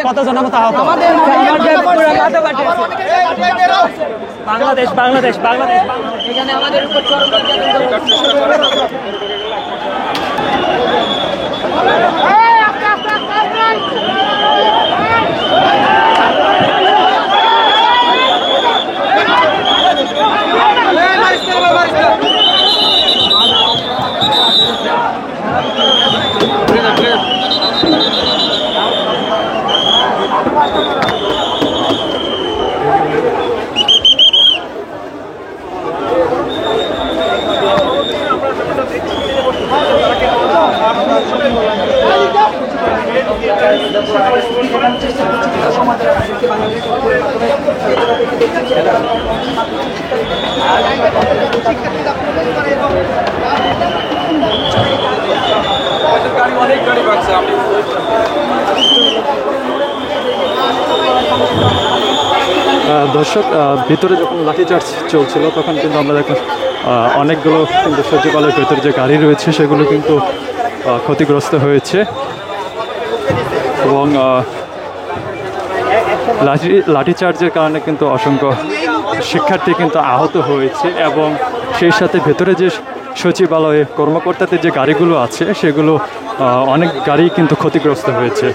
কতজন আহত? বাংলাদেশ বাংলাদেশ বাংলাদেশ এখানে আমাদের উপর দর্শক, ভিতরে যখন লাঠিচার্জ চলছিল তখন কিন্তু আমরা দেখলাম অনেকগুলো কিন্তু সচিবালয়ের ভেতরে যে গাড়ি রয়েছে সেগুলো কিন্তু ক্ষতিগ্রস্ত হয়েছে এবং লাঠিচার্জের কারণে কিন্তু অসংখ্য শিক্ষার্থী কিন্তু আহত হয়েছে এবং সেই সাথে ভেতরে যে সচিবালয়ে কর্মকর্তাদের যে গাড়িগুলো আছে সেগুলো অনেক গাড়ি কিন্তু ক্ষতিগ্রস্ত হয়েছে।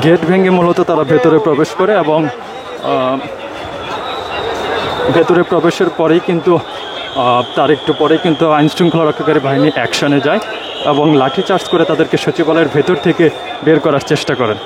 গেট ভেঙে মূলত তারা ভেতরে প্রবেশ করে এবং ভেতরে প্রবেশের পরেই কিন্তু তার একটু পরেই কিন্তু আইনশৃঙ্খলা রক্ষাকারী বাহিনী অ্যাকশনে যায় এবং লাঠিচার্জ করে তাদেরকে সচিবালয়ের ভেতর থেকে বের করার চেষ্টা করেন।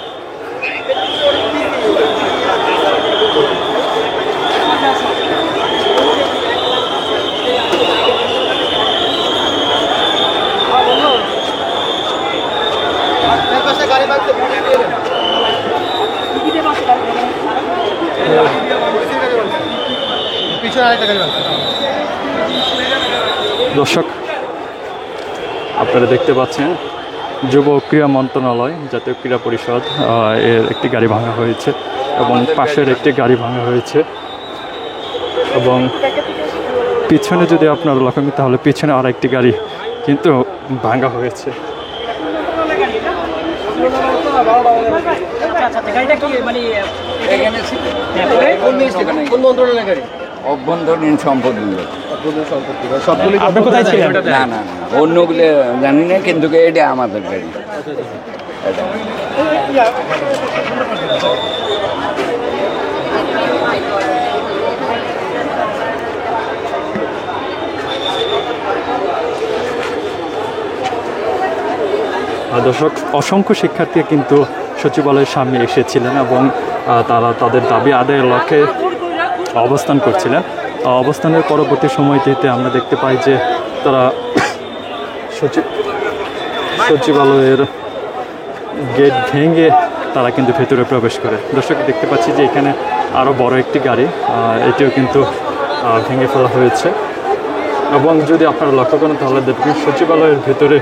দর্শক, আপনারা দেখতে পাচ্ছেন যুব ক্রীড়া মন্ত্রণালয়, জাতীয় ক্রীড়া পরিষদ এর একটি গাড়ি ভাঙা হয়েছে এবং পাশের একটি গাড়ি ভাঙা হয়েছে এবং পিছনে যদি আপনারা লক্ষ্য করেন তাহলে পিছনে আর একটি গাড়ি কিন্তু ভাঙা হয়েছে। অভ্যন্তরীণ সম্পদ আপনি কোথায় ছিলেন? না না অন্যগুলো জানি না, কিন্তু এটা আমাদের গাড়ি। দর্শক, অসংখ্য শিক্ষার্থী কিন্তু সচিবালয়ের সামনে এসেছিলেন এবং তারা তাদের দাবি আদায়ের লক্ষ্যে অবস্থান করছিলেন। অবস্থানের পরবর্তী সময়টিতে আমরা দেখতে পাই যে তারা সচিবালয়ের গেট ভেঙে তারা কিন্তু ভেতরে প্রবেশ করে। দর্শক, দেখতে পাচ্ছি যে এখানে আরও বড় একটি গাড়ি, এটিও কিন্তু ভেঙে ফেলা হয়েছে এবং যদি আপনারা লক্ষ্য করেন তাহলে দেখবেন সচিবালয়ের ভেতরে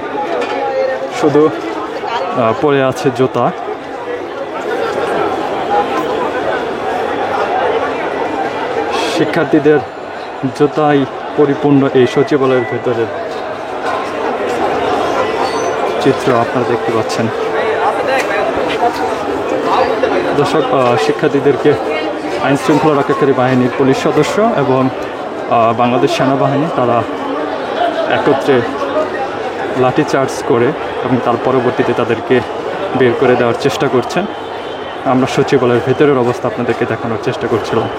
শুধু পড়ে আছে জুতা। শিক্ষার্থীদের জুতাই পরিপূর্ণ এই সচিবালয়ের ভেতরের চিত্র আপনারা দেখতে পাচ্ছেন। দর্শক, শিক্ষার্থীদেরকে আইনশৃঙ্খলা রক্ষাকারী বাহিনীর পুলিশ সদস্য এবং বাংলাদেশ সেনাবাহিনী তারা একত্রে লাঠিচার্জ করে এবং তার পরবর্তীতে তাদেরকে বের করে দেওয়ার চেষ্টা করছেন। আমরা সচিবালয়ের ভেতরের অবস্থা আপনাদেরকে দেখানোর চেষ্টা করছিলাম।